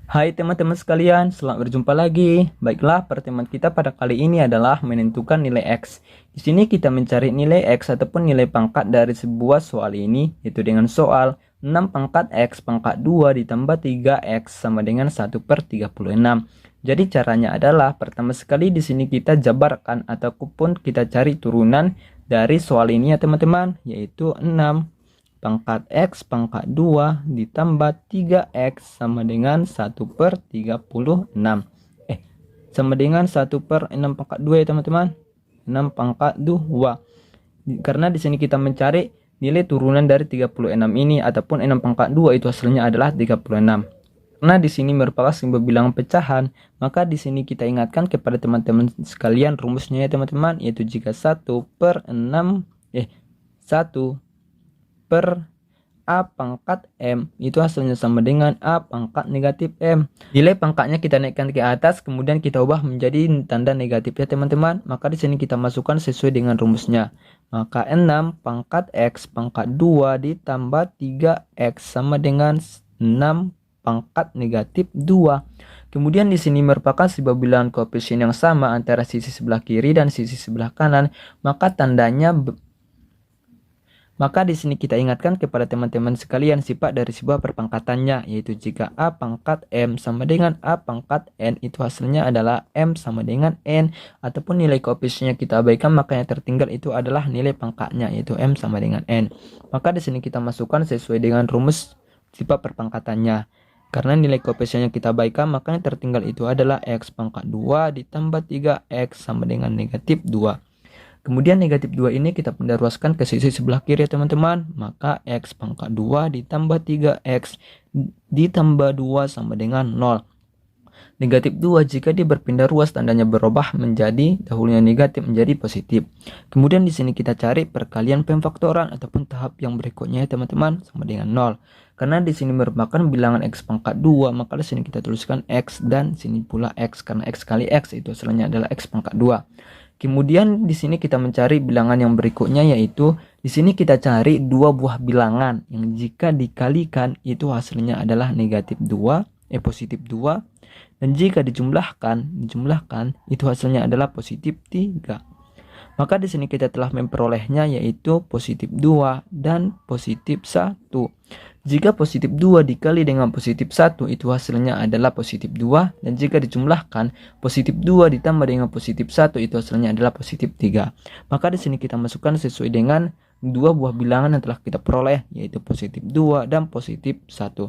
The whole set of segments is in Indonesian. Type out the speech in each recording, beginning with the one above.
Hai teman-teman sekalian, selamat berjumpa lagi. Baiklah, pertemuan kita pada kali ini adalah menentukan nilai X. Di sini kita mencari nilai X ataupun nilai pangkat dari sebuah soal ini, yaitu dengan soal 6 pangkat X pangkat 2 ditambah 3X sama dengan 1/36. Jadi caranya adalah pertama sekali di sini kita jabarkan ataupun kita cari turunan dari soal ini ya teman-teman, yaitu 6 pangkat X pangkat 2 ditambah 3X sama dengan 1/36. Sama dengan 1/6 pangkat 2 ya teman-teman. 6 pangkat 2. Karena di sini kita mencari nilai turunan dari 36 ini ataupun 6 pangkat 2 itu hasilnya adalah 36. Karena di sini merupakan sebuah bilangan pecahan, maka di sini kita ingatkan kepada teman-teman sekalian rumusnya ya teman-teman, yaitu jika 1/6 1 per A pangkat M itu hasilnya sama dengan A pangkat negatif M. Nilai pangkatnya kita naikkan ke atas, kemudian kita ubah menjadi tanda negatif ya teman-teman. Maka di sini kita masukkan sesuai dengan rumusnya. Maka 6 pangkat X pangkat 2 ditambah 3X sama dengan 6 pangkat negatif 2. Kemudian di sini merupakan sebuah bilangan koefisien yang sama antara sisi sebelah kiri dan sisi sebelah kanan, maka di sini kita ingatkan kepada teman-teman sekalian sifat dari sebuah perpangkatannya, yaitu jika A pangkat M sama dengan A pangkat N itu hasilnya adalah M sama dengan N, ataupun nilai koefisiennya kita abaikan maka yang tertinggal itu adalah nilai pangkatnya, yaitu M sama dengan N. Maka di sini kita masukkan sesuai dengan rumus sifat perpangkatannya. Karena nilai koefisiennya kita abaikan maka yang tertinggal itu adalah X pangkat 2 ditambah 3X sama dengan negatif 2. Kemudian negatif 2 ini kita pindah ruaskan ke sisi sebelah kiri ya teman-teman. Maka X pangkat 2 ditambah 3X ditambah 2 sama dengan 0. Negatif 2 jika dia berpindah ruas tandanya berubah menjadi dahulunya negatif menjadi positif. Kemudian di sini kita cari perkalian pemfaktoran ataupun tahap yang berikutnya ya teman-teman, sama dengan 0. Karena di sini merupakan bilangan X pangkat 2, maka di sini kita tuliskan X dan sini pula X, karena X kali X itu hasilnya adalah X pangkat 2. Kemudian di sini kita mencari bilangan yang berikutnya, yaitu di sini kita cari dua buah bilangan yang jika dikalikan itu hasilnya adalah negatif 2, positif 2, dan jika dijumlahkan itu hasilnya adalah positif 3. Maka di sini kita telah memperolehnya, yaitu positif 2 dan positif 1. Jika positif 2 dikali dengan positif 1 itu hasilnya adalah positif 2, dan jika dijumlahkan positif 2 ditambah dengan positif 1 itu hasilnya adalah positif 3. Maka di sini kita masukkan sesuai dengan dua buah bilangan yang telah kita peroleh, yaitu positif 2 dan positif 1.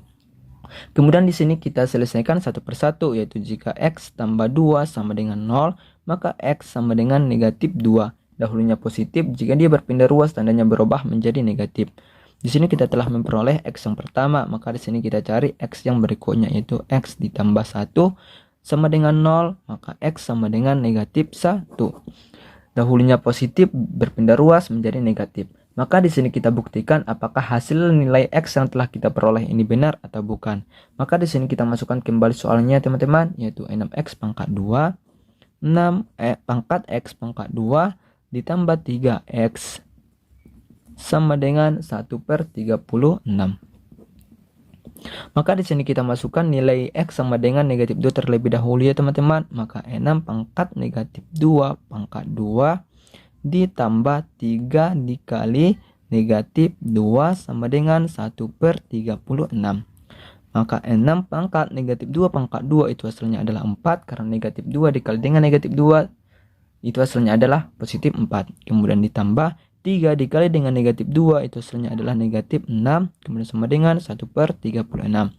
Kemudian di sini kita selesaikan satu persatu, yaitu jika X tambah 2 sama dengan 0, maka X sama dengan negatif 2. Dahulunya positif, jika dia berpindah ruas tandanya berubah menjadi negatif. Di sini kita telah memperoleh X yang pertama, maka di sini kita cari X yang berikutnya, yaitu X ditambah 1 sama dengan 0, maka X sama dengan negatif 1. Dahulunya positif berpindah ruas menjadi negatif. Maka di sini kita buktikan apakah hasil nilai X yang telah kita peroleh ini benar atau bukan. Maka di sini kita masukkan kembali soalnya teman-teman, yaitu 6X pangkat 2, 6 pangkat X pangkat 2 ditambah 3X sama dengan 1/36. Maka di sini kita masukkan nilai X sama dengan negatif 2 terlebih dahulu ya teman-teman. Maka 6 pangkat negatif 2 pangkat 2 ditambah 3 dikali negatif 2 sama dengan 1/36. Maka 6 pangkat negatif 2 pangkat 2 itu hasilnya adalah 4, karena negatif 2 dikali dengan negatif 2 itu hasilnya adalah positif 4. Kemudian ditambah 3 dikali dengan negatif 2 itu hasilnya adalah negatif 6, kemudian sama dengan 1/36.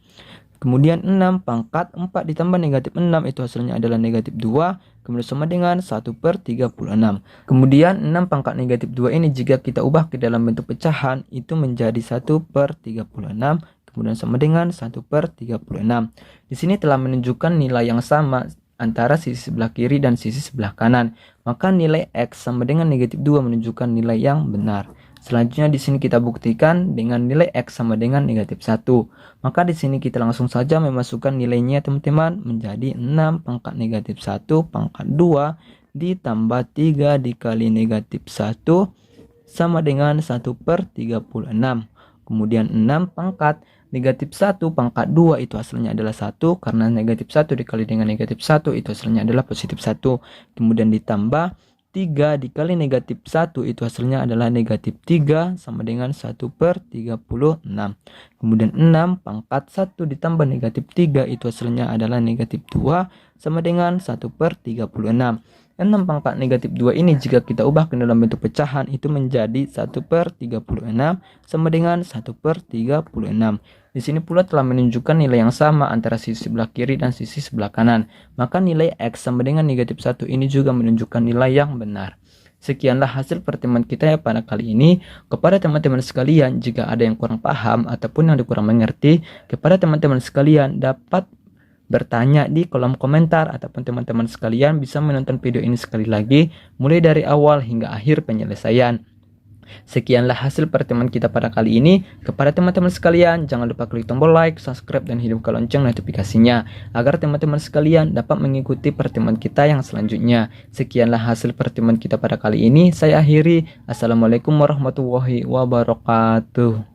Kemudian 6 pangkat 4 ditambah negatif 6 itu hasilnya adalah negatif 2, kemudian sama dengan 1/36. Kemudian 6 pangkat negatif 2 ini jika kita ubah ke dalam bentuk pecahan itu menjadi 1/36, kemudian sama dengan 1/36. Di sini telah menunjukkan nilai yang sama antara sisi sebelah kiri dan sisi sebelah kanan. Maka nilai X sama dengan negatif 2 menunjukkan nilai yang benar. Selanjutnya di sini kita buktikan dengan nilai X sama dengan negatif 1. Maka di sini kita langsung saja memasukkan nilainya teman-teman menjadi 6 pangkat negatif 1 pangkat 2 ditambah 3 dikali negatif 1 sama dengan 1/36. Kemudian 6 pangkat negatif 1 pangkat 2 itu hasilnya adalah 1, karena negatif 1 dikali dengan negatif 1 itu hasilnya adalah positif 1. Kemudian ditambah 3 dikali negatif 1 itu hasilnya adalah negatif 3 sama dengan 1/36. Kemudian 6 pangkat 1 ditambah negatif 3 itu hasilnya adalah negatif 2 sama dengan 1/36. 6 pangkat negatif 2 ini jika kita ubah ke dalam bentuk pecahan itu menjadi 1/36 sama dengan 1/36. Di sini pula telah menunjukkan nilai yang sama antara sisi sebelah kiri dan sisi sebelah kanan. Maka nilai X sama dengan negatif 1 ini juga menunjukkan nilai yang benar. Sekianlah hasil pertemuan kita ya pada kali ini. Kepada teman-teman sekalian, jika ada yang kurang paham ataupun yang kurang mengerti, kepada teman-teman sekalian dapat bertanya di kolom komentar, ataupun teman-teman sekalian bisa menonton video ini sekali lagi mulai dari awal hingga akhir penyelesaian. Sekianlah hasil pertemuan kita pada kali ini. Kepada teman-teman sekalian, jangan lupa klik tombol like, subscribe, dan hidupkan lonceng notifikasinya agar teman-teman sekalian dapat mengikuti pertemuan kita yang selanjutnya. Sekianlah hasil pertemuan kita pada kali ini. Saya akhiri. Assalamualaikum warahmatullahi wabarakatuh.